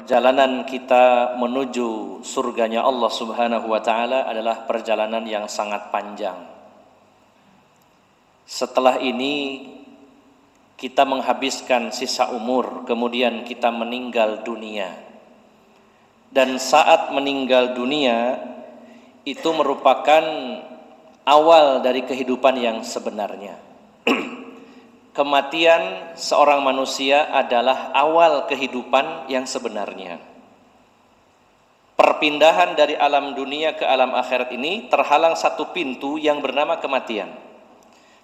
Perjalanan kita menuju surganya Allah Subhanahu wa Ta'ala adalah perjalanan yang sangat panjang. Setelah ini kita menghabiskan sisa umur, kemudian kita meninggal dunia. Dan saat meninggal dunia itu merupakan awal dari kehidupan yang sebenarnya. Kematian seorang manusia adalah awal kehidupan yang sebenarnya. Perpindahan dari alam dunia ke alam akhirat ini terhalang satu pintu yang bernama kematian.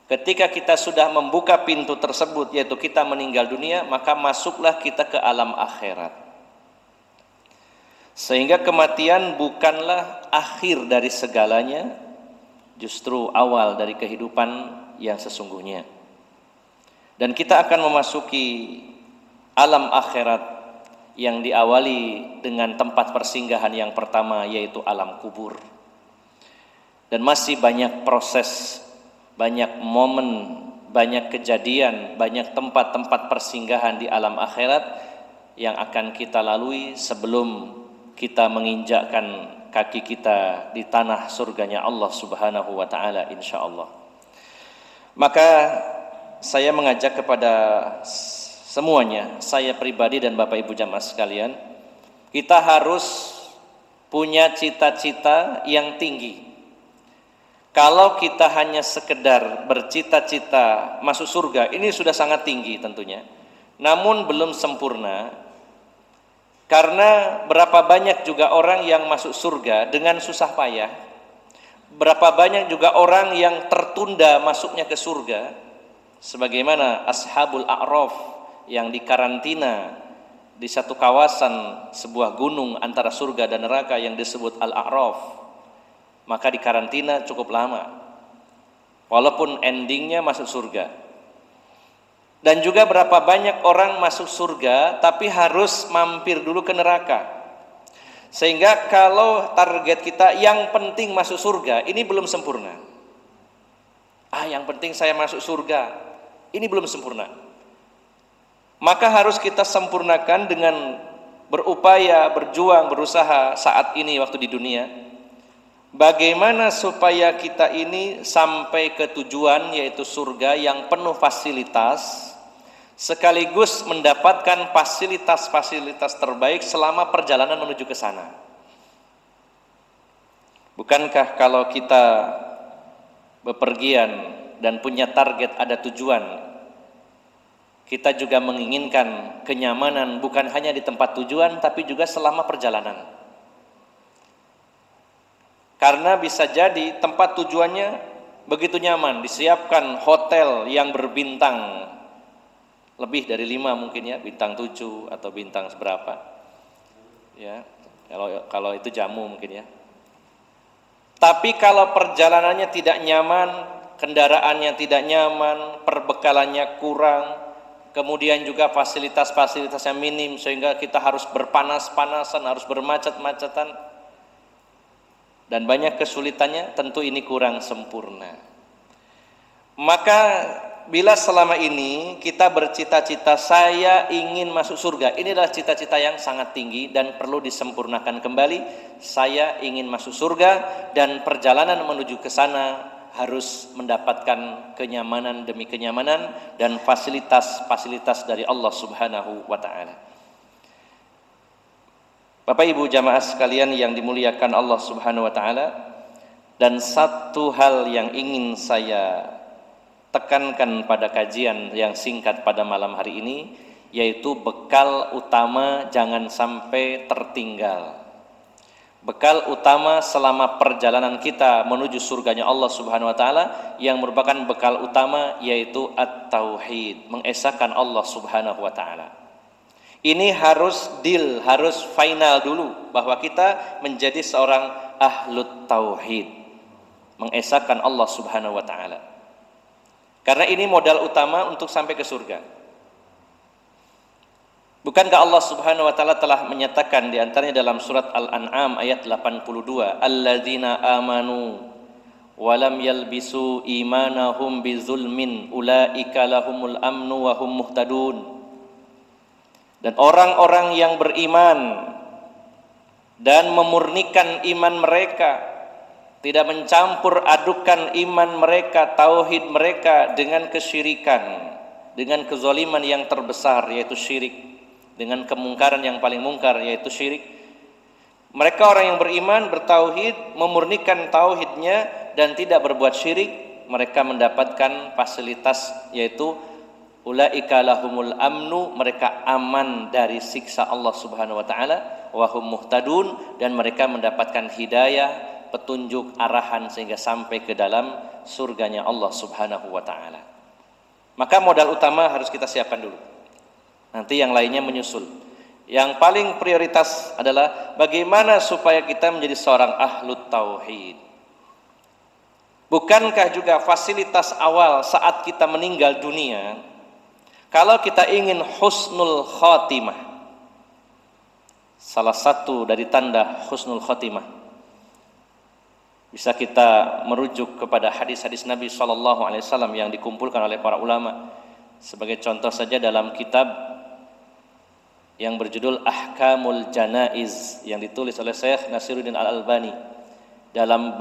Ketika kita sudah membuka pintu tersebut, yaitu kita meninggal dunia, maka masuklah kita ke alam akhirat. Sehingga kematian bukanlah akhir dari segalanya, justru awal dari kehidupan yang sesungguhnya. Dan kita akan memasuki alam akhirat yang diawali dengan tempat persinggahan yang pertama, yaitu alam kubur. Dan masih banyak proses, banyak momen, banyak kejadian, banyak tempat-tempat persinggahan di alam akhirat yang akan kita lalui sebelum kita menginjakkan kaki kita di tanah surganya Allah Subhanahu wa Ta'ala, insyaallah. Maka saya mengajak kepada semuanya, saya pribadi dan Bapak Ibu jamaah sekalian, kita harus punya cita-cita yang tinggi. Kalau kita hanya sekedar bercita-cita masuk surga, ini sudah sangat tinggi tentunya, namun belum sempurna. Karena berapa banyak juga orang yang masuk surga dengan susah payah, berapa banyak juga orang yang tertunda masuknya ke surga, sebagaimana ashabul a'raf yang dikarantina di satu kawasan sebuah gunung antara surga dan neraka yang disebut al-a'raf. Maka dikarantina cukup lama, walaupun endingnya masuk surga. Dan juga berapa banyak orang masuk surga tapi harus mampir dulu ke neraka. Sehingga kalau target kita yang penting masuk surga, ini belum sempurna. Yang penting saya masuk surga, ini belum sempurna. Maka harus kita sempurnakan dengan berupaya, berjuang, berusaha saat ini waktu di dunia. Bagaimana supaya kita ini sampai ke tujuan, yaitu surga yang penuh fasilitas, sekaligus mendapatkan fasilitas-fasilitas terbaik selama perjalanan menuju ke sana. Bukankah kalau kita bepergian dan punya target, ada tujuan, kita juga menginginkan kenyamanan bukan hanya di tempat tujuan tapi juga selama perjalanan. Karena bisa jadi tempat tujuannya begitu nyaman, disiapkan hotel yang berbintang lebih dari 5 mungkin ya, bintang 7 atau bintang seberapa ya, kalau itu jamu mungkin ya. Tapi kalau perjalanannya tidak nyaman, kendaraannya tidak nyaman, perbekalannya kurang, kemudian juga fasilitas-fasilitasnya minim sehingga kita harus berpanas-panasan, harus bermacet-macetan, dan banyak kesulitannya, tentu ini kurang sempurna. Maka bila selama ini kita bercita-cita saya ingin masuk surga, ini adalah cita-cita yang sangat tinggi dan perlu disempurnakan kembali. Saya ingin masuk surga dan perjalanan menuju ke sana harus mendapatkan kenyamanan demi kenyamanan dan fasilitas-fasilitas dari Allah Subhanahu wa Ta'ala. Bapak Ibu jamaah sekalian yang dimuliakan Allah Subhanahu wa Ta'ala, dan satu hal yang ingin saya tekankan pada kajian yang singkat pada malam hari ini, yaitu bekal utama jangan sampai tertinggal. Bekal utama selama perjalanan kita menuju surganya Allah Subhanahu wa Ta'ala yang merupakan bekal utama, yaitu at-tauhid, mengesahkan Allah Subhanahu wa Ta'ala. Ini harus deal, harus final dulu bahwa kita menjadi seorang ahlut tauhid, mengesahkan Allah Subhanahu wa Ta'ala. Karena ini modal utama untuk sampai ke surga. Bukankah Allah Subhanahu wa Ta'ala telah menyatakan di antaranya dalam surat Al-An'am ayat 82, alladzina amanu wa lam yalbisu imanahum bizulmin ulaika lahumul amnu wa hum muhtadun. Dan orang-orang yang beriman dan memurnikan iman mereka, tidak mencampur adukan iman mereka, tauhid mereka dengan kesyirikan, dengan kezaliman yang terbesar yaitu syirik, dengan kemungkaran yang paling mungkar yaitu syirik. Mereka orang yang beriman, bertauhid, memurnikan tauhidnya dan tidak berbuat syirik, mereka mendapatkan fasilitas yaitu ulaika lahumul amnu, mereka aman dari siksa Allah Subhanahu wa taala, wa hum muhtadun, dan mereka mendapatkan hidayah, petunjuk, arahan sehingga sampai ke dalam surganya Allah Subhanahu wa taala. Maka modal utama harus kita siapkan dulu. Nanti yang lainnya menyusul. Yang paling prioritas adalah bagaimana supaya kita menjadi seorang ahlut tauhid. Bukankah juga fasilitas awal saat kita meninggal dunia, kalau kita ingin husnul khotimah, salah satu dari tanda husnul khotimah, bisa kita merujuk kepada hadis-hadis Nabi SAW yang dikumpulkan oleh para ulama. Sebagai contoh saja dalam kitab yang berjudul Ahkamul Janaiz yang ditulis oleh Syekh Nasiruddin Al-Albani dalam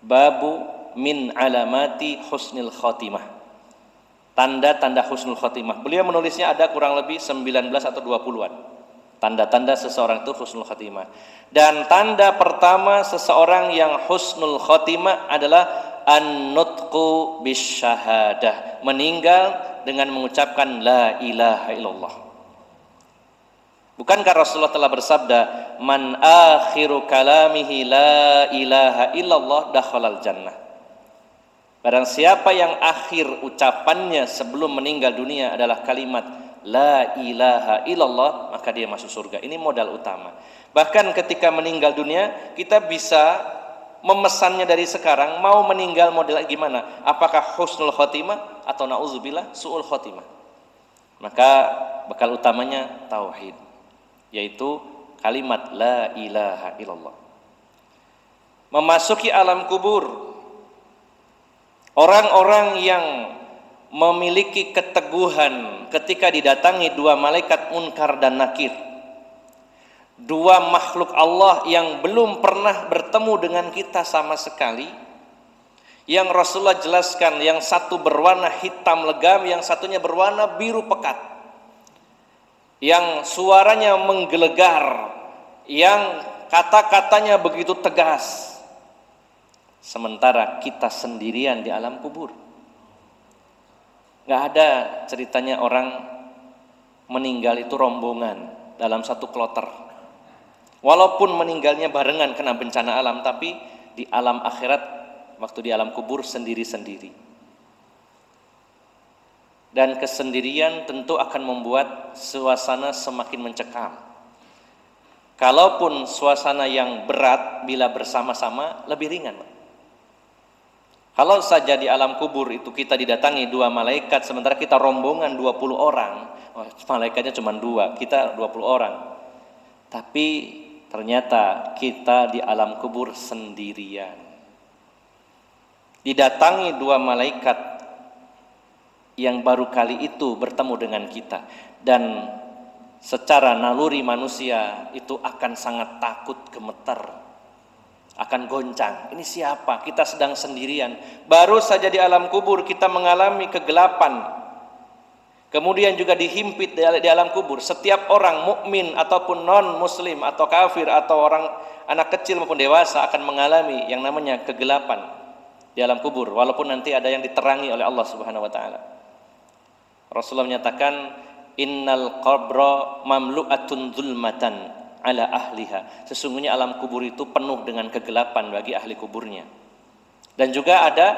babu min alamati husnul khotimah, tanda-tanda husnul khotimah. Beliau menulisnya ada kurang lebih 19 atau 20-an tanda-tanda seseorang itu husnul khotimah. Dan tanda pertama seseorang yang husnul khotimah adalah an-nutqu bisyahadah, meninggal dengan mengucapkan la ilaha illallah. Bukankah Rasulullah telah bersabda, man akhiru kalamihi la ilaha illallah dakhalal jannah. Barang siapa yang akhir ucapannya sebelum meninggal dunia adalah kalimat la ilaha illallah, maka dia masuk surga. Ini modal utama. Bahkan ketika meninggal dunia, kita bisa memesannya dari sekarang, mau meninggal model gimana? Apakah husnul khotimah atau na'udzubillah su'ul khotimah? Maka bekal utamanya tauhid, yaitu kalimat la ilaha illallah. Memasuki alam kubur, orang-orang yang memiliki keteguhan ketika didatangi dua malaikat munkar dan nakir, dua makhluk Allah yang belum pernah bertemu dengan kita sama sekali, yang Rasulullah jelaskan, yang satu berwarna hitam legam, yang satunya berwarna biru pekat, yang suaranya menggelegar, yang kata-katanya begitu tegas, sementara kita sendirian di alam kubur. Nggak ada ceritanya orang meninggal itu rombongan dalam satu kloter. Walaupun meninggalnya barengan kena bencana alam, tapi di alam akhirat, waktu di alam kubur sendiri-sendiri. Dan kesendirian tentu akan membuat suasana semakin mencekam. Kalaupun suasana yang berat, bila bersama-sama lebih ringan. Kalau saja di alam kubur itu kita didatangi dua malaikat, sementara kita rombongan 20 orang, malaikatnya cuma 2, kita 20 orang. Tapi ternyata kita di alam kubur sendirian. Didatangi dua malaikat yang baru kali itu bertemu dengan kita, dan secara naluri manusia itu akan sangat takut, gemetar, akan goncang. Ini siapa? Kita sedang sendirian. Baru saja di alam kubur kita mengalami kegelapan, kemudian juga dihimpit di alam kubur. Setiap orang mukmin ataupun non muslim atau kafir atau orang anak kecil maupun dewasa akan mengalami yang namanya kegelapan di alam kubur, walaupun nanti ada yang diterangi oleh Allah Subhanahu wa taala. Rasulullah menyatakan, innal qabra mamlu'atun zulmatan ala ahliha. Sesungguhnya alam kubur itu penuh dengan kegelapan bagi ahli kuburnya. Dan juga ada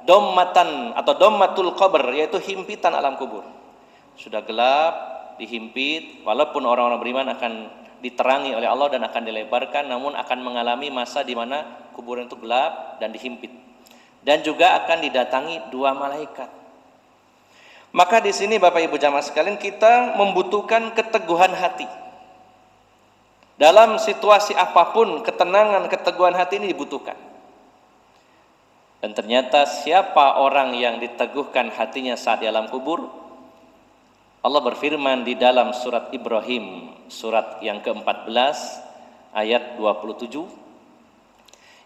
dommatan atau dommatul qabr, yaitu himpitan alam kubur. Sudah gelap, dihimpit, walaupun orang-orang beriman akan diterangi oleh Allah dan akan dilebarkan, namun akan mengalami masa di mana kuburan itu gelap dan dihimpit. Dan juga akan didatangi dua malaikat. Maka di sini Bapak Ibu jamaah sekalian, kita membutuhkan keteguhan hati. Dalam situasi apapun, ketenangan, keteguhan hati ini dibutuhkan. Dan ternyata siapa orang yang diteguhkan hatinya saat di alam kubur? Allah berfirman di dalam surat Ibrahim, surat yang ke-14 ayat 27,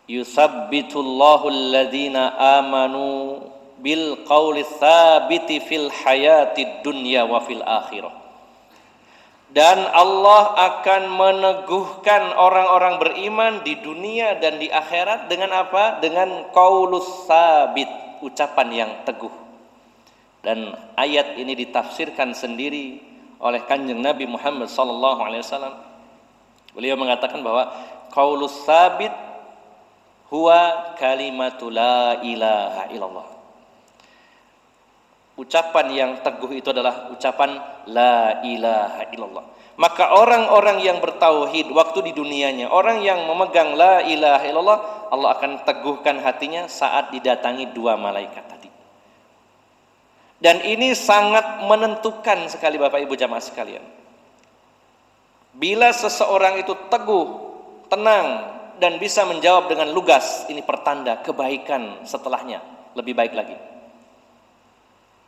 yusabbitullahu alladhina amanu bil qawli tsabiti fil hayatid dunya wa fil akhirah. Dan Allah akan meneguhkan orang-orang beriman di dunia dan di akhirat dengan apa? Dengan qaulus tsabit, ucapan yang teguh. Dan ayat ini ditafsirkan sendiri oleh Kanjeng Nabi Muhammad sallallahu alaihi wasallam. Beliau mengatakan bahwa qaulus tsabit huwa kalimatu la ilaha illallah. Ucapan yang teguh itu adalah ucapan la ilaha illallah. Maka orang-orang yang bertauhid waktu di dunianya, orang yang memegang la ilaha illallah, Allah akan teguhkan hatinya saat didatangi dua malaikat tadi. Dan ini sangat menentukan sekali Bapak Ibu jamaah sekalian. Bila seseorang itu teguh, tenang, dan bisa menjawab dengan lugas, ini pertanda kebaikan setelahnya lebih baik lagi.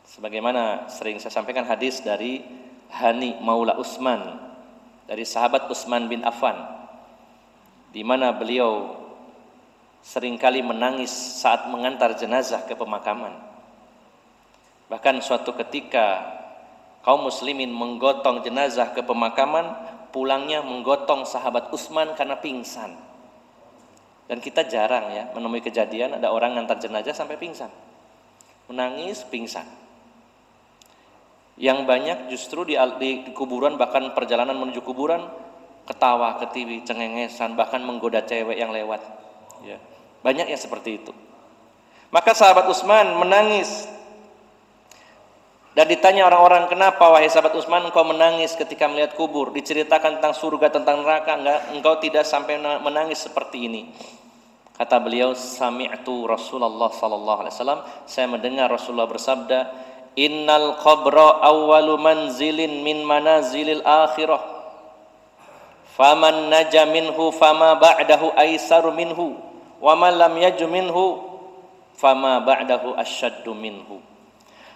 Sebagaimana sering saya sampaikan hadis dari Hani Maula Utsman, dari sahabat Utsman bin Affan, di mana beliau seringkali menangis saat mengantar jenazah ke pemakaman. Bahkan suatu ketika kaum muslimin menggotong jenazah ke pemakaman, pulangnya menggotong sahabat Utsman karena pingsan. Dan kita jarang ya menemui kejadian ada orang ngantar jenazah sampai pingsan. Menangis, pingsan. Yang banyak justru di kuburan, bahkan perjalanan menuju kuburan, ketawa, ketiwi, cengengesan, bahkan menggoda cewek yang lewat. Ya. Banyak yang seperti itu. Maka sahabat Utsman menangis. Dan ditanya orang-orang, kenapa wahai sahabat Utsman engkau menangis ketika melihat kubur? Diceritakan tentang surga, tentang neraka, engkau tidak sampai menangis seperti ini. Kata beliau, sami'tu Rasulullah sallallahu alaihi wasallam, saya mendengar Rasulullah bersabda, innal qabra awwalu manzilin min manazilil akhirah, faman naja minhu fama ba'dahu aisaru minhu, wa man lam yaju minhu fama ba'dahu asyaddu minhu.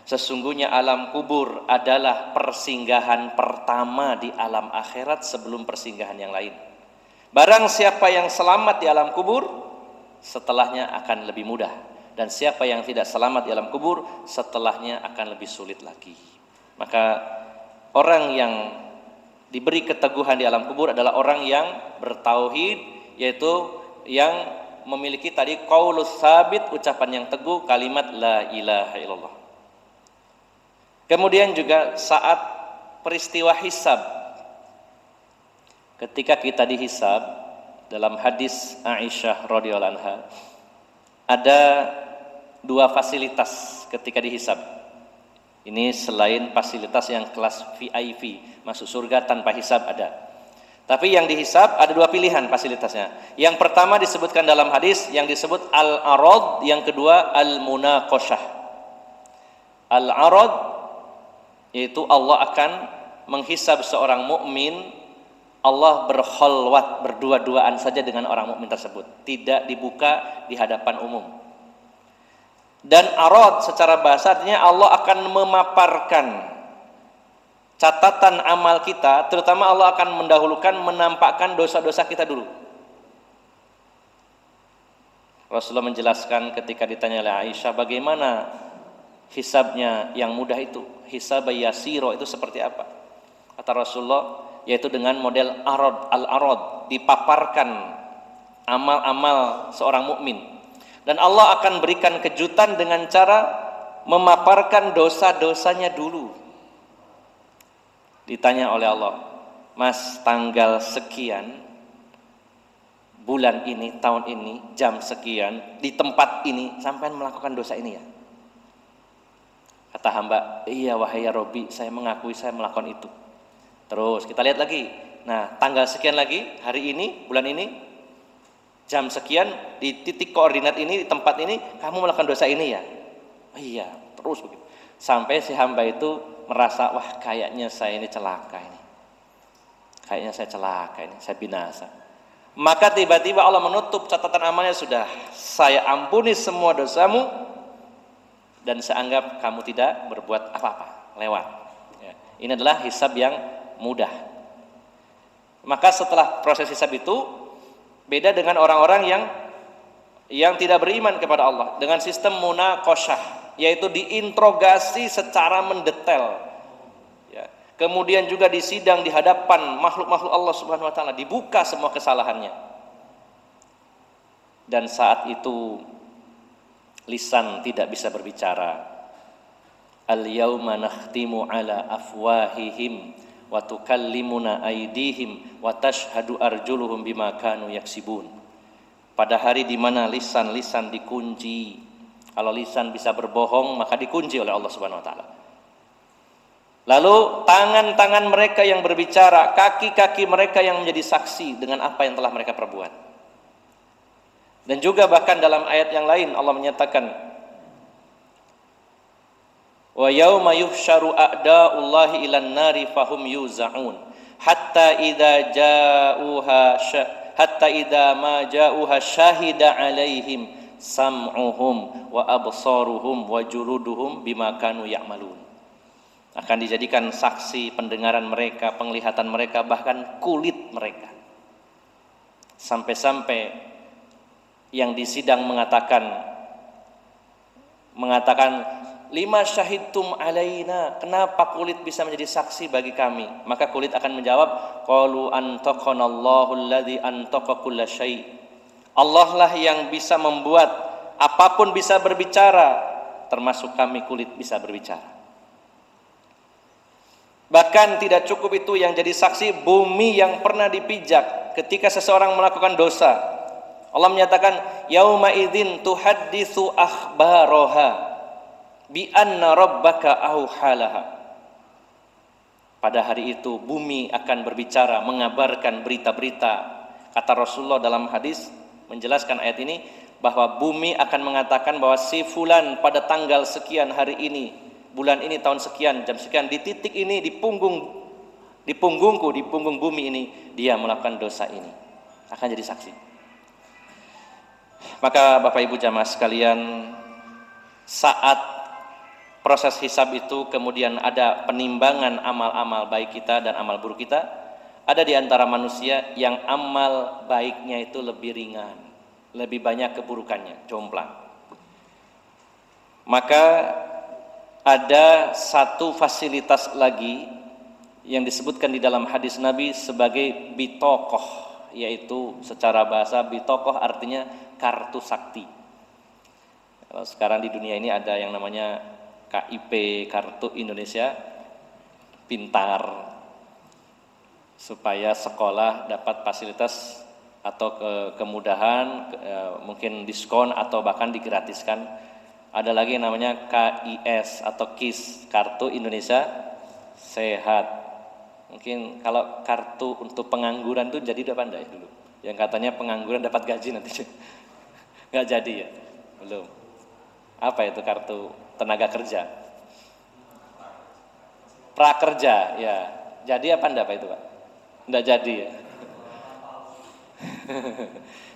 Sesungguhnya alam kubur adalah persinggahan pertama di alam akhirat sebelum persinggahan yang lain. Barang siapa yang selamat di alam kubur, setelahnya akan lebih mudah. Dan siapa yang tidak selamat di alam kubur, setelahnya akan lebih sulit lagi. Maka orang yang diberi keteguhan di alam kubur adalah orang yang bertauhid, yaitu yang memiliki tadi qaulus tsabit, ucapan yang teguh, kalimat la ilaha illallah. Kemudian juga saat peristiwa hisab, ketika kita dihisab, dalam hadis Aisyah radhiyallahu anha, ada dua fasilitas ketika dihisab. Ini selain fasilitas yang kelas VIP, masuk surga tanpa hisab ada. Tapi yang dihisab ada dua pilihan fasilitasnya. Yang pertama disebutkan dalam hadis yang disebut al-arad, yang kedua al-munaqashah. Al-arad yaitu Allah akan menghisab seorang mukmin, Allah berkholwat, berdua-duaan saja dengan orang mukmin tersebut, tidak dibuka di hadapan umum. Dan arad secara bahasa artinya Allah akan memaparkan catatan amal kita, terutama Allah akan mendahulukan menampakkan dosa-dosa kita dulu. Rasulullah menjelaskan ketika ditanya oleh Aisyah, bagaimana hisabnya yang mudah itu, hisab yasiro itu seperti apa? Kata Rasulullah, yaitu dengan model arad, al-arad, dipaparkan amal-amal seorang mukmin. Dan Allah akan berikan kejutan dengan cara memaparkan dosa-dosanya dulu. Ditanya oleh Allah, Mas, tanggal sekian, bulan ini, tahun ini, jam sekian, di tempat ini, sampean melakukan dosa ini ya? Kata hamba, iya wahai ya Robbi, saya mengakui saya melakukan itu. Terus kita lihat lagi, nah tanggal sekian lagi, hari ini, bulan ini, jam sekian, di titik koordinat ini, di tempat ini, kamu melakukan dosa ini ya? Oh, iya, terus begitu. Sampai si hamba itu merasa, wah kayaknya saya ini celaka ini. Kayaknya saya celaka ini, saya binasa. Maka tiba-tiba Allah menutup catatan amalnya, sudah, saya ampuni semua dosamu, dan saya anggap kamu tidak berbuat apa-apa, lewat. Ya. Ini adalah hisab yang mudah. Maka setelah proses hisab itu beda dengan orang-orang yang tidak beriman kepada Allah dengan sistem munaqasyah, yaitu diinterogasi secara mendetail. Ya. Kemudian juga disidang di hadapan makhluk-makhluk Allah Subhanahu wa taala, dibuka semua kesalahannya. Dan saat itu lisan tidak bisa berbicara. Al-yauma nakhtimu ala afwahihim wa tukallimuna aydihim wa tashhadu arjuluhum bima kanu yaksibun. Pada hari di mana lisan-lisan dikunci. Kalau lisan bisa berbohong, maka dikunci oleh Allah Subhanahu wa taala. Lalu tangan-tangan mereka yang berbicara, kaki-kaki mereka yang menjadi saksi dengan apa yang telah mereka perbuat. Dan juga bahkan dalam ayat yang lain Allah menyatakan, wa yauma yuhsyaru a'da'ullahi ilan nari fahum yuza'un hatta idza ma ja'uha syahida alaihim sam'uhum wa absaruhum wa juluduhum bima kanu ya'malun. Akan dijadikan saksi pendengaran mereka, penglihatan mereka, bahkan kulit mereka. Sampai-sampai yang disidang mengatakan lima syahidtum alaina, kenapa kulit bisa menjadi saksi bagi kami? Maka kulit akan menjawab, qalu antaqanallahu alladzi antaqa kulla syai'. Allah lah yang bisa membuat apapun bisa berbicara, termasuk kami kulit bisa berbicara. Bahkan tidak cukup itu, yang jadi saksi bumi yang pernah dipijak ketika seseorang melakukan dosa. Allah menyatakan, yauma idzin tuhadditsu akhbaraha bi anna rabbaka auhalaha. Pada hari itu bumi akan berbicara, mengabarkan berita-berita. Kata Rasulullah dalam hadis menjelaskan ayat ini, bahwa bumi akan mengatakan bahwa si fulan pada tanggal sekian hari ini, bulan ini, tahun sekian, jam sekian, di titik ini, di punggungku, di punggung bumi ini, dia melakukan dosa ini. Akan jadi saksi. Maka Bapak Ibu jamaah sekalian, saat proses hisab itu kemudian ada penimbangan amal-amal baik kita dan amal buruk kita. Ada di antara manusia yang amal baiknya itu lebih ringan, lebih banyak keburukannya, jomplang. Maka ada satu fasilitas lagi yang disebutkan di dalam hadis Nabi sebagai bitokoh, yaitu secara bahasa bitokoh artinya kartu sakti. Kalau sekarang di dunia ini ada yang namanya KIP, Kartu Indonesia Pintar, supaya sekolah dapat fasilitas atau kemudahan, mungkin diskon atau bahkan digratiskan. Ada lagi yang namanya KIS atau KIS, Kartu Indonesia Sehat. Mungkin kalau kartu untuk pengangguran itu jadi udah pandai dulu. Yang katanya pengangguran dapat gaji nanti. Nggak jadi ya? Belum. Apa itu kartu tenaga kerja? Prakerja, ya. Jadi apa enggak Pak itu Pak? Enggak jadi ya.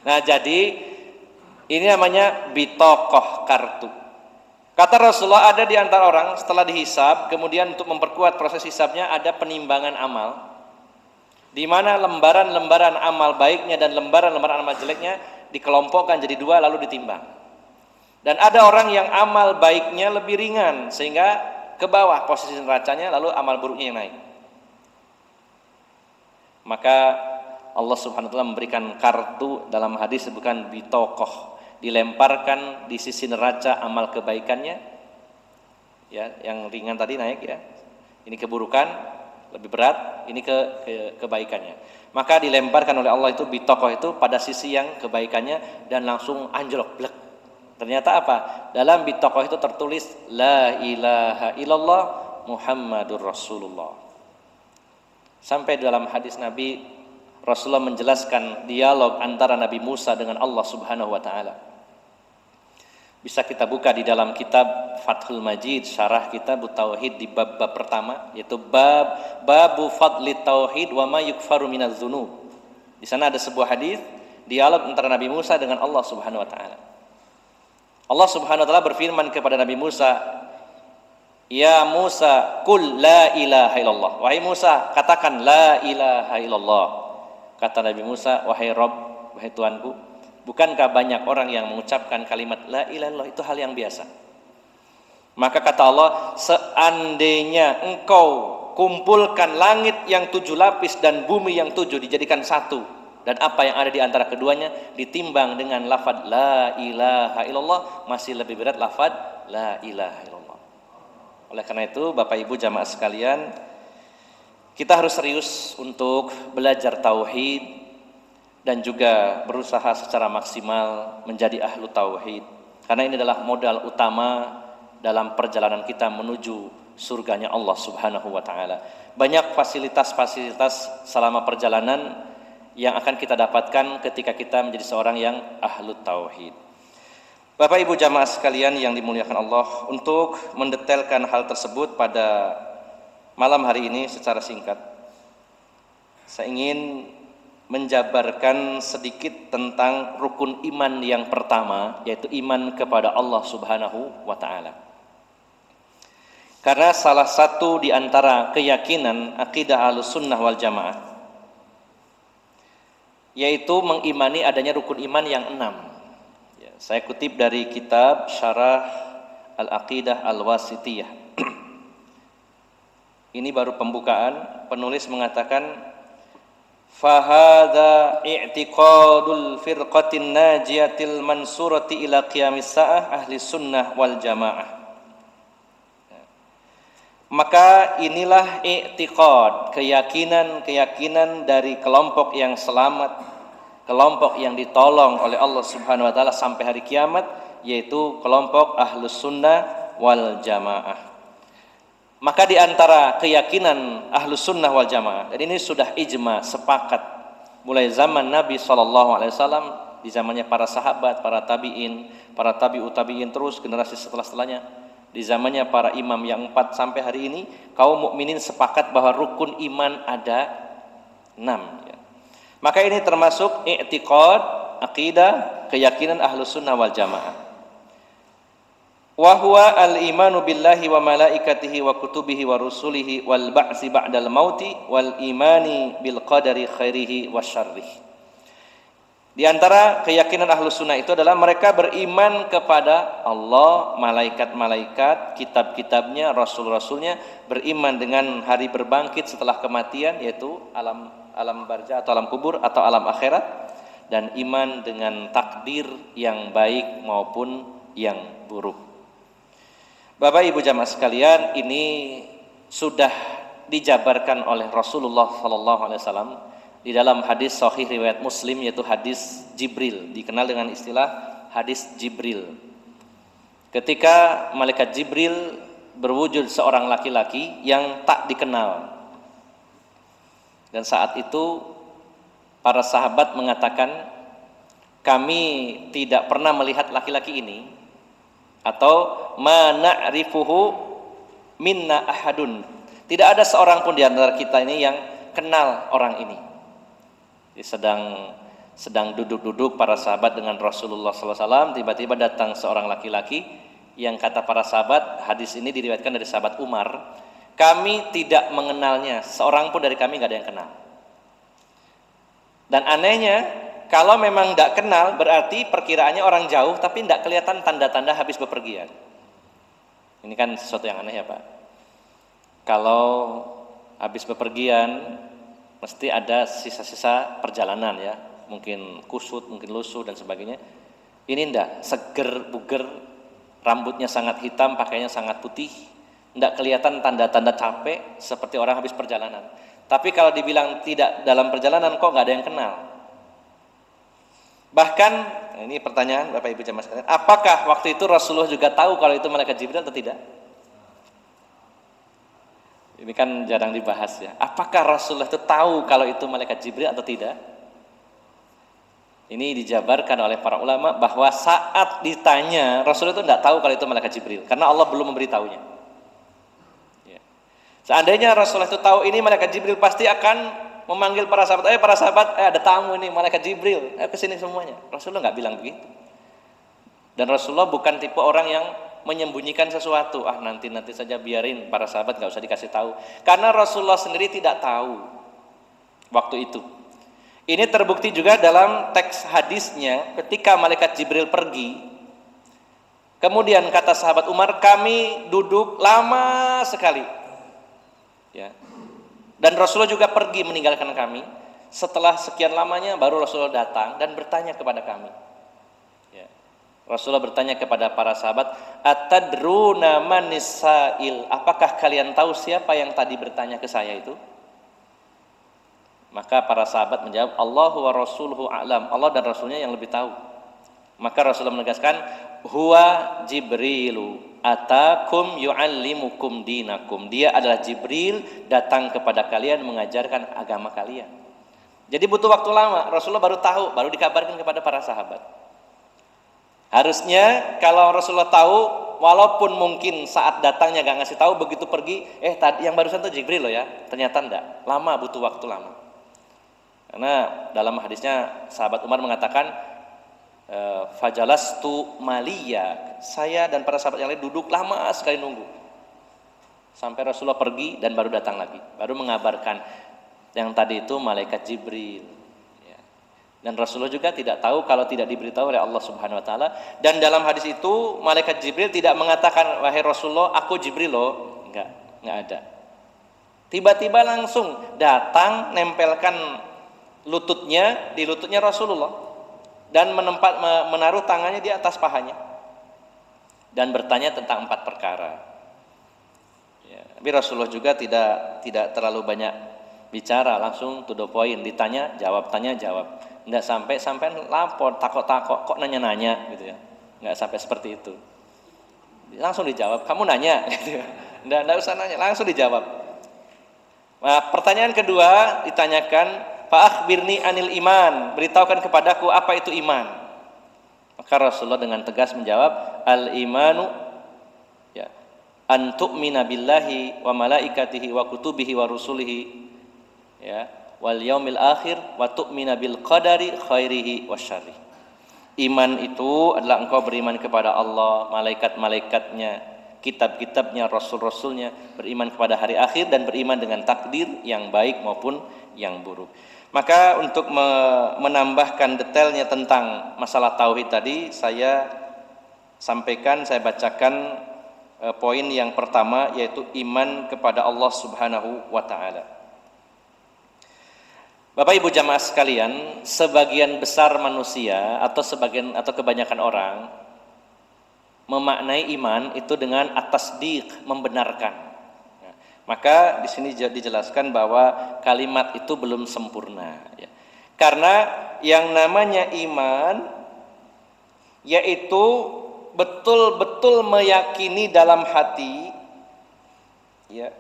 Nah jadi ini namanya bitokoh, kartu. Kata Rasulullah, ada di antara orang setelah dihisab, kemudian untuk memperkuat proses hisabnya ada penimbangan amal, di mana lembaran-lembaran amal baiknya dan lembaran-lembaran amal jeleknya dikelompokkan jadi dua lalu ditimbang. Dan ada orang yang amal baiknya lebih ringan sehingga ke bawah posisi neracanya, lalu amal buruknya yang naik. Maka Allah Subhanahu wa taala memberikan kartu, dalam hadis bukan bitokoh, dilemparkan di sisi neraca amal kebaikannya, ya, yang ringan tadi naik ya, ini keburukan lebih berat, ini kebaikannya. Maka dilemparkan oleh Allah itu bitokoh itu pada sisi yang kebaikannya dan langsung anjlok blek. Ternyata apa? Dalam bitokoh itu tertulis la ilaha illallah Muhammadur Rasulullah. Sampai dalam hadis Nabi, Rasulullah menjelaskan dialog antara Nabi Musa dengan Allah Subhanahu wa taala. Bisa kita buka di dalam kitab Fathul Majid, syarah kitab Tauhid di bab pertama, yaitu babu fadli tauhid wa ma yukfaru minaz dzunub. Di sana ada sebuah hadis dialog antara Nabi Musa dengan Allah Subhanahu wa taala. Allah Subhanahu wa taala berfirman kepada Nabi Musa, Ya Musa, kul la ilaha illallah. Wahai Musa, katakan la ilaha illallah. Kata Nabi Musa, wahai Rabb, wahai Tuanku, bukankah banyak orang yang mengucapkan kalimat la ilaha illallah, itu hal yang biasa. Maka kata Allah, seandainya engkau kumpulkan langit yang 7 lapis dan bumi yang 7 dijadikan satu, dan apa yang ada di antara keduanya ditimbang dengan lafaz la ilaha illallah, masih lebih berat lafaz la ilaha illallah. Oleh karena itu Bapak Ibu jamaah sekalian, kita harus serius untuk belajar tauhid dan juga berusaha secara maksimal menjadi ahlu tauhid, karena ini adalah modal utama dalam perjalanan kita menuju surganya Allah Subhanahu wa taala. Banyak fasilitas-fasilitas selama perjalanan yang akan kita dapatkan ketika kita menjadi seorang yang ahlu tauhid. Bapak Ibu jamaah sekalian yang dimuliakan Allah, untuk mendetailkan hal tersebut pada malam hari ini secara singkat, saya ingin menjabarkan sedikit tentang rukun iman yang pertama, yaitu iman kepada Allah Subhanahu wa taala. Karena salah satu di antara keyakinan akidah Ahlussunnah wal Jamaah yaitu mengimani adanya rukun iman yang 6. Ya, saya kutip dari kitab Syarah Al-Aqidah Al-Wasithiyah. Ini baru pembukaan. Penulis mengatakan, fahadha i'tiqadul firqatin najiyatil mansurati ila qiyamis sa'ah ahli sunnah wal jamaah. Maka inilah i'tiqad, keyakinan dari kelompok yang selamat, kelompok yang ditolong oleh Allah Subhanahu wa taala sampai hari kiamat, yaitu kelompok Ahlus Sunnah wal Jamaah. Maka di antara keyakinan Ahlus Sunnah wal Jamaah, dan ini sudah ijma, sepakat mulai zaman Nabi SAW, di zamannya para sahabat, para tabi'in, para tabi'ut tabi'in, terus generasi setelah-setelahnya, di zamannya para imam yang 4 sampai hari ini, kaum mukminin sepakat bahwa rukun iman ada 6 ya. Maka ini termasuk i'tiqad, akidah, keyakinan Ahlus Sunnah wal Jamaah. Wa huwa al-imanu billahi wa malaikatihi wa kutubihi wa rusulihi wal ba'si ba'dal mauti wal imani bil qadari khairihi wa syarrihi. Di antara keyakinan Ahlus Sunnah itu adalah mereka beriman kepada Allah, malaikat-malaikat, kitab-kitabnya, rasul-rasulnya, beriman dengan hari berbangkit setelah kematian, yaitu alam barzah atau alam kubur atau alam akhirat, dan iman dengan takdir yang baik maupun yang buruk. Bapak Ibu jamaah sekalian, ini sudah dijabarkan oleh Rasulullah SAW di dalam hadis sahih riwayat Muslim, yaitu hadis Jibril, dikenal dengan istilah hadis Jibril. Ketika malaikat Jibril berwujud seorang laki-laki yang tak dikenal, dan saat itu para sahabat mengatakan, kami tidak pernah melihat laki-laki ini, atau ma na'rifuhu minna ahadun, tidak ada seorang pun di antara kita ini yang kenal orang ini. Sedang duduk-duduk para sahabat dengan Rasulullah SAW, tiba-tiba datang seorang laki-laki yang kata para sahabat, hadis ini diriwayatkan dari sahabat Umar, kami tidak mengenalnya, seorang pun dari kami nggak ada yang kenal. Dan anehnya, kalau memang tidak kenal, berarti perkiraannya orang jauh, tapi tidak kelihatan tanda-tanda habis bepergian. Ini kan sesuatu yang aneh ya Pak. Kalau habis bepergian, mesti ada sisa-sisa perjalanan ya, mungkin kusut, mungkin lusuh dan sebagainya. Ini enggak, seger, buger, rambutnya sangat hitam, pakainya sangat putih, enggak kelihatan tanda-tanda capek seperti orang habis perjalanan. Tapi kalau dibilang tidak dalam perjalanan, kok nggak ada yang kenal. Bahkan, ini pertanyaan Bapak Ibu jamaah sekalian, apakah waktu itu Rasulullah juga tahu kalau itu malaikat Jibril atau tidak? Ini kan jarang dibahas ya. Apakah Rasulullah itu tahu kalau itu malaikat Jibril atau tidak? Ini dijabarkan oleh para ulama bahwa saat ditanya, Rasulullah itu tidak tahu kalau itu malaikat Jibril, karena Allah belum memberitahunya. Ya. Seandainya Rasulullah itu tahu ini malaikat Jibril, pasti akan memanggil para sahabat, para sahabat, ada tamu ini, malaikat Jibril, ayo kesini semuanya. Rasulullah nggak bilang begitu. Dan Rasulullah bukan tipe orang yang menyembunyikan sesuatu. Nanti saja, biarin para sahabat, nggak usah dikasih tahu. Karena Rasulullah sendiri tidak tahu waktu itu. Ini terbukti juga dalam teks hadisnya ketika malaikat Jibril pergi. Kemudian kata sahabat Umar, kami duduk lama sekali. Ya. Dan Rasulullah juga pergi meninggalkan kami. Setelah sekian lamanya baru Rasulullah datang dan bertanya kepada kami. Ya. Rasulullah bertanya kepada para sahabat, atadruna manis sa'il? Apakah kalian tahu siapa yang tadi bertanya ke saya itu? Maka para sahabat menjawab, Allahu wa rasuluhu a'lam. Allah dan Rasulnya yang lebih tahu. Maka Rasulullah menegaskan, huwa Jibrilu atakum yu'allimukum dinakum. Dia adalah Jibril, datang kepada kalian mengajarkan agama kalian. Jadi butuh waktu lama. Rasulullah baru tahu, baru dikabarkan kepada para sahabat. Harusnya kalau Rasulullah tahu, walaupun mungkin saat datangnya gak ngasih tahu, begitu pergi, tadi yang barusan itu Jibril loh ya. Ternyata enggak. Lama, butuh waktu lama. Karena dalam hadisnya sahabat Umar mengatakan, fajalastu maliya, saya dan para sahabat yang lain duduk lama sekali nunggu sampai Rasulullah pergi dan baru datang lagi, baru mengabarkan yang tadi itu malaikat Jibril. Ya. Dan Rasulullah juga tidak tahu kalau tidak diberitahu oleh Allah Subhanahu Wa Taala. Dan dalam hadis itu malaikat Jibril tidak mengatakan, wahai Rasulullah, aku Jibril loh, enggak ada. Tiba-tiba langsung datang, nempelkan lututnya di lututnya Rasulullah dan menaruh tangannya di atas pahanya dan bertanya tentang 4 perkara. Ya, tapi Rasulullah juga tidak terlalu banyak bicara, langsung to the point, ditanya jawab, tanya jawab. Enggak sampai lapor, takut kok nanya-nanya gitu ya. Enggak sampai seperti itu. Langsung dijawab, kamu nanya gitu ya. Enggak usah nanya, langsung dijawab. Nah, pertanyaan kedua ditanyakan, fa'akhbirni anil iman, beritahukan kepadaku apa itu iman. Maka Rasulullah dengan tegas menjawab, al imanu ya an tu'mina billahi wa malaikatihi wa kutubihi wa rusulihi ya wal yaumil akhir wa tu'mina bil qadari khairihi wasyarri. Iman itu adalah engkau beriman kepada Allah, malaikat-malaikatnya, kitab-kitabnya, rasul-rasulnya, beriman kepada hari akhir dan beriman dengan takdir yang baik maupun yang buruk. Maka untuk menambahkan detailnya tentang masalah tauhid tadi, saya bacakan poin yang pertama, yaitu iman kepada Allah Subhanahu wa Ta'ala. Bapak Ibu jamaah sekalian, sebagian besar manusia atau kebanyakan orang memaknai iman itu dengan at-tasdiq, membenarkan. Maka di sini dijelaskan bahwa kalimat itu belum sempurna ya. Karena yang namanya iman yaitu betul-betul meyakini dalam hati ya.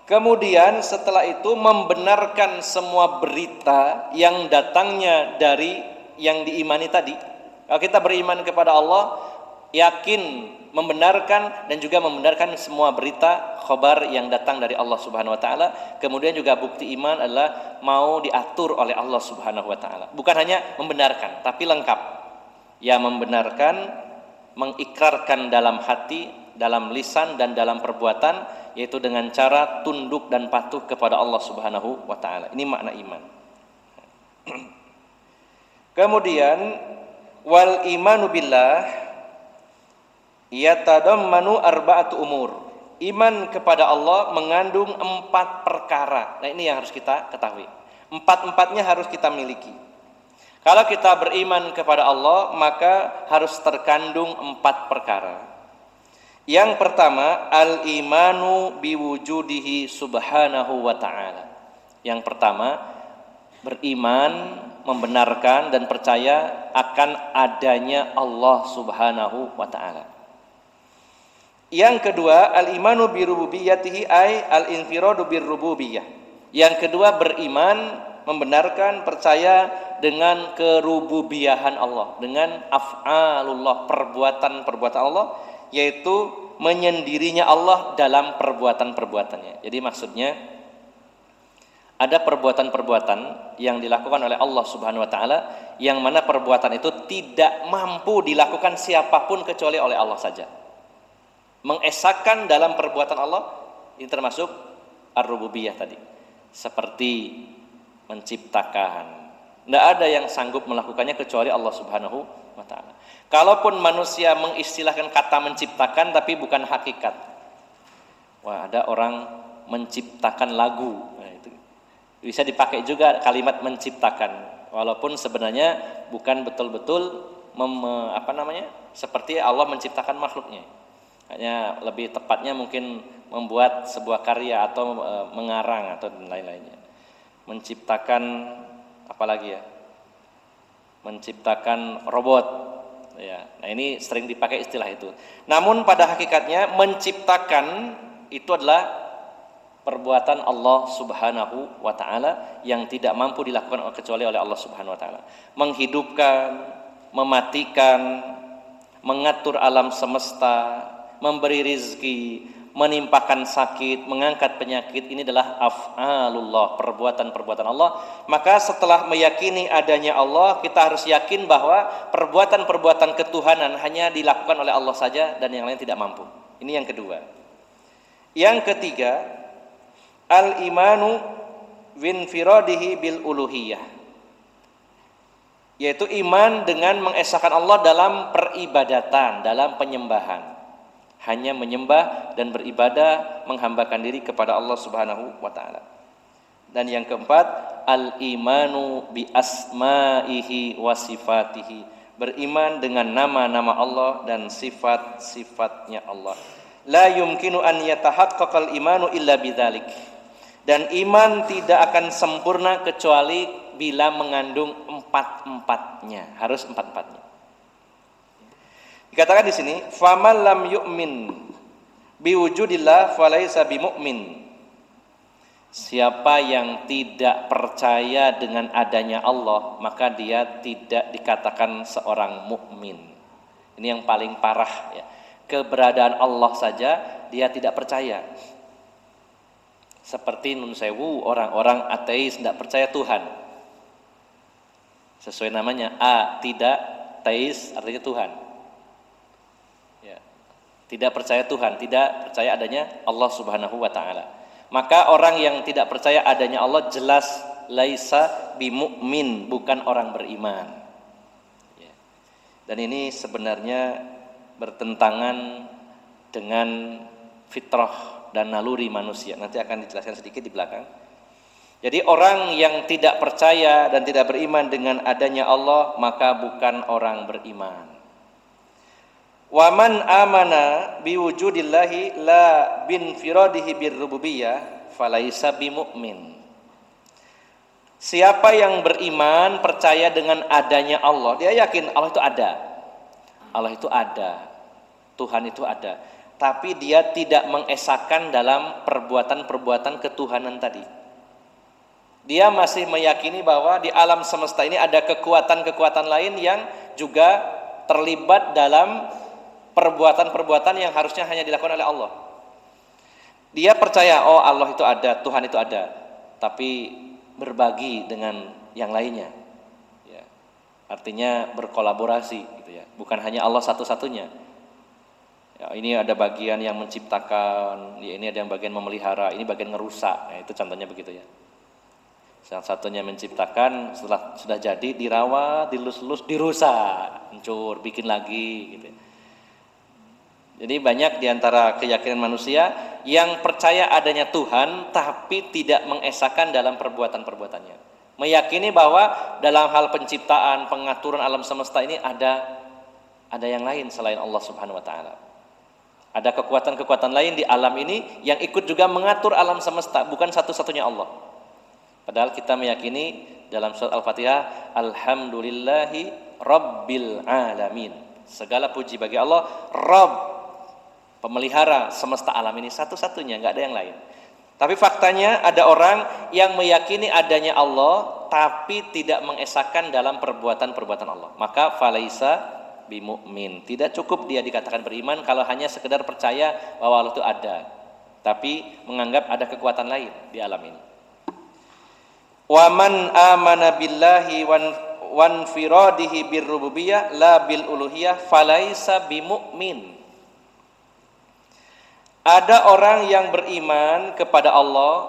Kemudian setelah itu membenarkan semua berita yang datangnya dari yang diimani tadi. Kalau kita beriman kepada Allah, yakin, membenarkan dan juga membenarkan semua berita khabar yang datang dari Allah Subhanahu wa Ta'ala. Kemudian juga bukti iman adalah mau diatur oleh Allah Subhanahu wa Ta'ala. Bukan hanya membenarkan, tapi lengkap. Ya, membenarkan, mengikrarkan dalam hati, dalam lisan dan dalam perbuatan, yaitu dengan cara tunduk dan patuh kepada Allah Subhanahu wa Ta'ala. Ini makna iman. Kemudian wal imanu billah yatadammanu arba'atu umur. Iman kepada Allah mengandung 4 perkara. Nah, ini yang harus kita ketahui. 4-4-nya harus kita miliki. Kalau kita beriman kepada Allah, maka harus terkandung 4 perkara. Yang pertama, al-imanu biwujudihi subhanahu wa ta'ala. Yang pertama, beriman, membenarkan dan percaya akan adanya Allah Subhanahu wa ta'ala. Yang kedua, al-imanu birububiyatihi ay al-infiradu birrububiyah. Yang kedua, beriman, membenarkan, percaya dengan kerububiyahan Allah, dengan af'alullah, perbuatan-perbuatan Allah, yaitu menyendirinya Allah dalam perbuatan-perbuatannya. Jadi maksudnya ada perbuatan-perbuatan yang dilakukan oleh Allah Subhanahu wa Ta'ala, yang mana perbuatan itu tidak mampu dilakukan siapapun kecuali oleh Allah saja. mengesahkan dalam perbuatan Allah, ini termasuk ar-rububiyah tadi. Seperti menciptakan. Tidak ada yang sanggup melakukannya kecuali Allah Subhanahu wa ta'ala. Kalaupun manusia mengistilahkan kata menciptakan tapi bukan hakikat. Wah, ada orang menciptakan lagu. Nah, itu bisa dipakai juga kalimat menciptakan, walaupun sebenarnya bukan betul-betul seperti Allah menciptakan makhluknya. Hanya lebih tepatnya mungkin membuat sebuah karya atau mengarang atau lain-lainnya. Menciptakan apalagi ya? Menciptakan robot. Ya. Nah, ini sering dipakai istilah itu. Namun pada hakikatnya menciptakan itu adalah perbuatan Allah Subhanahu wa ta'ala yang tidak mampu dilakukan kecuali oleh Allah Subhanahu wa ta'ala. Menghidupkan, mematikan, mengatur alam semesta, memberi rizki, menimpakan sakit, mengangkat penyakit, ini adalah af'alullah, perbuatan-perbuatan Allah. Maka setelah meyakini adanya Allah, kita harus yakin bahwa perbuatan-perbuatan ketuhanan hanya dilakukan oleh Allah saja dan yang lain tidak mampu. Ini yang kedua. Yang ketiga, al-imanu winfiradihi bil uluhiyah, yaitu iman dengan mengesahkan Allah dalam peribadatan, dalam penyembahan. Hanya menyembah dan beribadah, menghambakan diri kepada Allah Subhanahu wa ta'ala. Dan yang keempat, al-imanu bi asma'ihi wa sifatihi, beriman dengan nama-nama Allah dan sifat-sifatnya Allah. La yumkinu an yatahaqqaqal imanu illa bidzalik. Dan iman tidak akan sempurna kecuali bila mengandung empat-empatnya, harus empat-empatnya. Dikatakan di sini, faman lam yu'min biwujudillah falaysa bimu'min. Siapa yang tidak percaya dengan adanya Allah, maka dia tidak dikatakan seorang mukmin. Ini yang paling parah ya. Keberadaan Allah saja dia tidak percaya. Seperti nun sewu, orang-orang ateis tidak percaya Tuhan. Sesuai namanya, tidak, teis artinya Tuhan. Tidak percaya Tuhan, tidak percaya adanya Allah Subhanahu wa ta'ala. Maka orang yang tidak percaya adanya Allah jelas laisa bimu'min, bukan orang beriman. Dan ini sebenarnya bertentangan dengan fitrah dan naluri manusia. Nanti akan dijelaskan sedikit di belakang. Jadi orang yang tidak percaya dan tidak beriman dengan adanya Allah, maka bukan orang beriman. Wa man amana biwujudillahi la binfiradihi birrububiyah falaisa bimu'min. Siapa yang beriman, percaya dengan adanya Allah, dia yakin Allah itu ada. Allah itu ada. Tuhan itu ada. Tapi dia tidak mengesahkan dalam perbuatan-perbuatan ketuhanan tadi. Dia masih meyakini bahwa di alam semesta ini ada kekuatan-kekuatan lain yang juga terlibat dalam perbuatan-perbuatan yang harusnya hanya dilakukan oleh Allah. Dia percaya, oh Allah itu ada, Tuhan itu ada, tapi berbagi dengan yang lainnya. Ya. Artinya berkolaborasi, gitu ya. Bukan hanya Allah satu-satunya. Ya, ini ada bagian yang menciptakan, ya, ini ada yang bagian memelihara, ini bagian ngerusak. Nah, itu contohnya begitu ya. Yang satunya menciptakan, setelah sudah jadi dirawat, dilus-lus, dirusak, hancur, bikin lagi, gitu ya. Jadi banyak diantara keyakinan manusia yang percaya adanya Tuhan tapi tidak mengesahkan dalam perbuatan-perbuatannya. Meyakini bahwa dalam hal penciptaan, pengaturan alam semesta ini ada yang lain selain Allah Subhanahu wa ta'ala. Ada kekuatan-kekuatan lain di alam ini yang ikut juga mengatur alam semesta, bukan satu-satunya Allah. Padahal kita meyakini dalam surat Al-Fatihah, alhamdulillahi rabbil alamin. Segala puji bagi Allah, Rabb, pemelihara semesta alam ini, satu-satunya, nggak ada yang lain. Tapi faktanya ada orang yang meyakini adanya Allah tapi tidak mengesahkan dalam perbuatan-perbuatan Allah. Maka falaisa bimu'min. Tidak cukup dia dikatakan beriman kalau hanya sekedar percaya bahwa Allah itu ada, tapi menganggap ada kekuatan lain di alam ini. Wa man amana billahi wan firadihi birrububiyah la bil uluhiyah falaisa bimu'min. Ada orang yang beriman kepada Allah,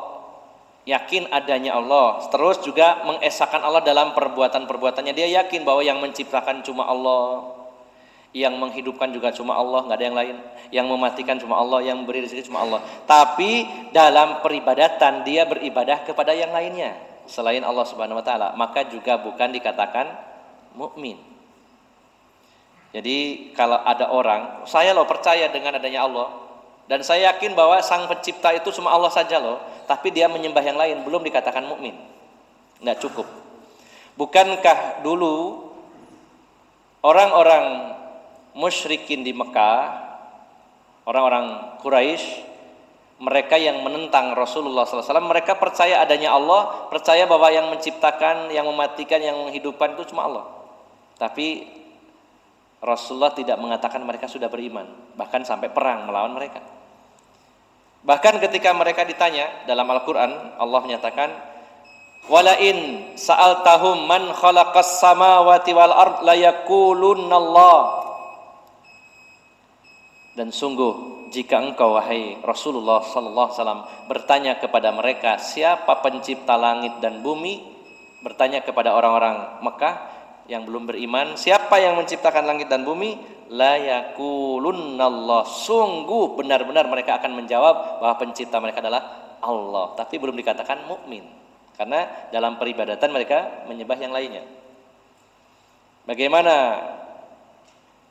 yakin adanya Allah, terus juga mengesahkan Allah dalam perbuatan-perbuatannya. Dia yakin bahwa yang menciptakan cuma Allah, yang menghidupkan juga cuma Allah, nggak ada yang lain. Yang mematikan cuma Allah, yang memberi rezeki cuma Allah. Tapi dalam peribadatan dia beribadah kepada yang lainnya selain Allah Subhanahu wa taala, maka juga bukan dikatakan mukmin. Jadi kalau ada orang, saya loh percaya dengan adanya Allah dan saya yakin bahwa sang pencipta itu cuma Allah saja loh, tapi dia menyembah yang lain, belum dikatakan mukmin. Nggak cukup. Bukankah dulu orang-orang musyrikin di Mekah, orang-orang Quraisy, mereka yang menentang Rasulullah SAW, mereka percaya adanya Allah, percaya bahwa yang menciptakan, yang mematikan, yang menghidupkan itu cuma Allah. Tapi Rasulullah tidak mengatakan mereka sudah beriman, bahkan sampai perang melawan mereka. Bahkan ketika mereka ditanya dalam Al-Quran, Allah menyatakan, walain sa'altahum man khalaqas samawati wal ard layakulunallah. Dan sungguh jika engkau wahai Rasulullah sallallahu alaihi wasallam bertanya kepada mereka siapa pencipta langit dan bumi, bertanya kepada orang-orang Mekah yang belum beriman, siapa yang menciptakan langit dan bumi, la yakulunallah, sungguh benar-benar mereka akan menjawab bahwa pencipta mereka adalah Allah, tapi belum dikatakan mukmin karena dalam peribadatan mereka menyembah yang lainnya. Bagaimana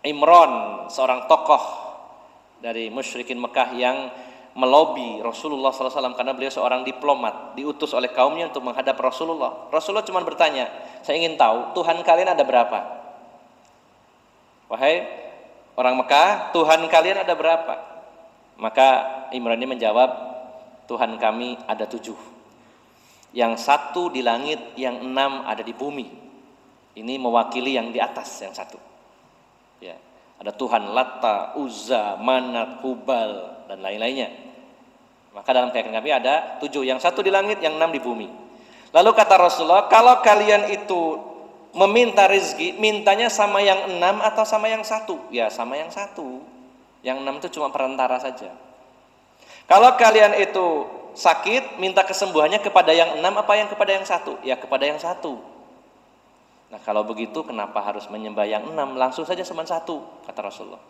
Imran, seorang tokoh dari musyrikin Mekah yang melobi Rasulullah SAW karena beliau seorang diplomat, diutus oleh kaumnya untuk menghadap Rasulullah. Rasulullah cuma bertanya, saya ingin tahu Tuhan kalian ada berapa? Wahai orang Mekah, Tuhan kalian ada berapa? Maka Imran ini menjawab, Tuhan kami ada 7. Yang 1 di langit, yang 6 ada di bumi. Ini mewakili yang di atas, yang 1. Ya. Ada Tuhan Latta, Uzza, Manat, Hubal, dan lain-lainnya. Maka dalam keyakinan kami ada 7, yang 1 di langit, yang 6 di bumi. Lalu kata Rasulullah, kalau kalian itu meminta rezeki, mintanya sama yang 6 atau sama yang 1? Ya sama yang 1. Yang 6 itu cuma perantara saja. Kalau kalian itu sakit, minta kesembuhannya kepada yang 6 apa yang kepada yang 1? Ya kepada yang 1. Nah kalau begitu kenapa harus menyembah yang 6? Langsung saja cuma 1, kata Rasulullah.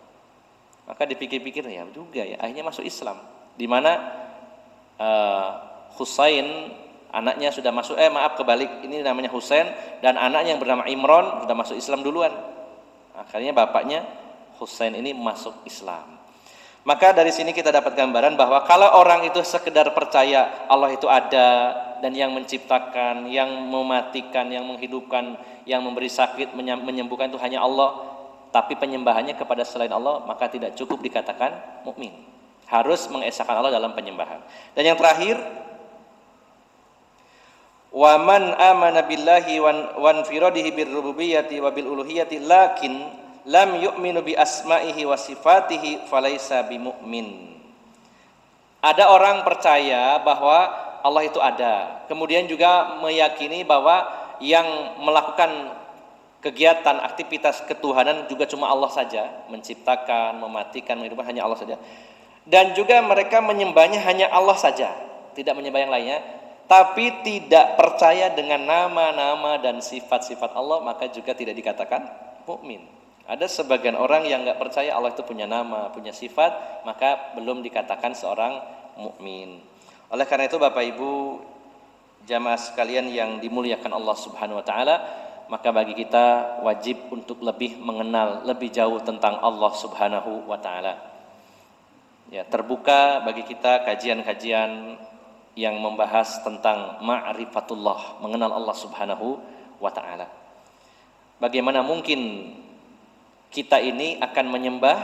Maka dipikir-pikir, ya juga ya, akhirnya masuk Islam. Di mana Husain, anaknya sudah masuk, kebalik, ini namanya Husain, dan anaknya yang bernama Imran sudah masuk Islam duluan. Akhirnya bapaknya Husain ini masuk Islam. Maka dari sini kita dapat gambaran bahwa kalau orang itu sekedar percaya Allah itu ada, dan yang menciptakan, yang mematikan, yang menghidupkan, yang memberi sakit, menyembuhkan itu hanya Allah, tapi penyembahannya kepada selain Allah, maka tidak cukup dikatakan mukmin. Harus mengesahkan Allah dalam penyembahan. Dan yang terakhir, wa man amana billahi wa infiradihi birrububiyyati wa bil uluhiyyati lakin lam yu'minu bi asma'ihi wa sifatihi falaisa bimu'min. Ada orang percaya bahwa Allah itu ada, kemudian juga meyakini bahwa yang melakukan kegiatan aktivitas ketuhanan juga cuma Allah saja, menciptakan, mematikan, menghidupkan hanya Allah saja, dan juga mereka menyembahnya hanya Allah saja, tidak menyembah yang lainnya, tapi tidak percaya dengan nama-nama dan sifat-sifat Allah, maka juga tidak dikatakan mukmin. Ada sebagian orang yang nggak percaya Allah itu punya nama, punya sifat, maka belum dikatakan seorang mukmin. Oleh karena itu Bapak Ibu jamaah sekalian yang dimuliakan Allah Subhanahu wa taala, maka bagi kita wajib untuk lebih mengenal lebih jauh tentang Allah Subhanahu wa taala. Ya, terbuka bagi kita kajian-kajian yang membahas tentang ma'rifatullah, mengenal Allah Subhanahu wa taala. Bagaimana mungkin kita ini akan menyembah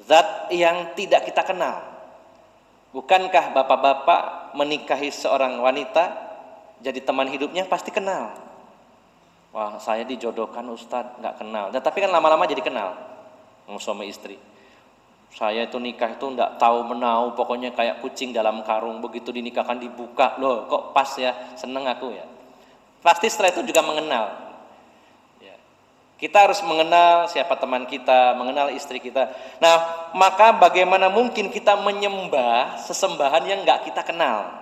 zat yang tidak kita kenal? Bukankah bapak-bapak menikahi seorang wanita, jadi teman hidupnya pasti kenal. Wah, saya dijodohkan Ustadz, nggak kenal. Tapi kan lama-lama jadi kenal, suami istri. Saya itu nikah itu nggak tahu menau, pokoknya kayak kucing dalam karung. Begitu dinikahkan dibuka, loh kok pas ya, seneng aku ya. Pasti setelah itu juga mengenal. Ya. Kita harus mengenal siapa teman kita, mengenal istri kita. Nah, maka bagaimana mungkin kita menyembah sesembahan yang nggak kita kenal?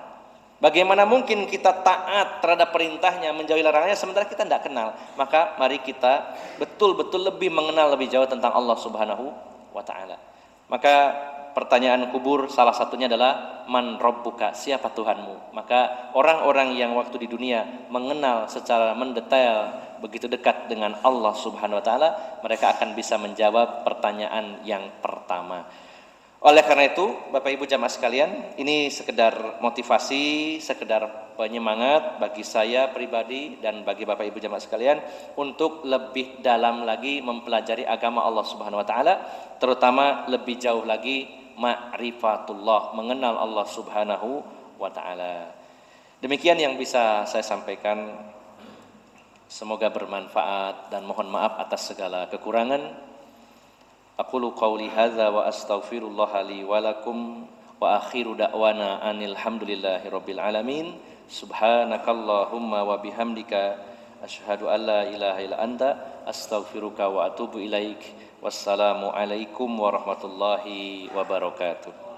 Bagaimana mungkin kita taat terhadap perintahnya, menjauhi larangannya sementara kita tidak kenal? Maka mari kita betul-betul lebih mengenal lebih jauh tentang Allah Subhanahu wa taala. Maka pertanyaan kubur salah satunya adalah man rabbuka, siapa Tuhanmu? Maka orang-orang yang waktu di dunia mengenal secara mendetail begitu dekat dengan Allah Subhanahu wa taala, mereka akan bisa menjawab pertanyaan yang pertama. Oleh karena itu, Bapak Ibu jamaah sekalian, ini sekedar motivasi, sekedar penyemangat bagi saya pribadi dan bagi Bapak Ibu jamaah sekalian untuk lebih dalam lagi mempelajari agama Allah Subhanahu wa taala, terutama lebih jauh lagi ma'rifatullah, mengenal Allah Subhanahu wa taala. Demikian yang bisa saya sampaikan. Semoga bermanfaat dan mohon maaf atas segala kekurangan. Aqulu qawli hadza wa astaghfirullah li wa lakum wa akhiru da'wana anil hamdulillahi rabbil alamin. Subhanakallahumma wa bihamdika asyhadu an la ilaha illa anta astaghfiruka wa atubu ilaik. Wassalamu alaikum warahmatullahi wabarakatuh.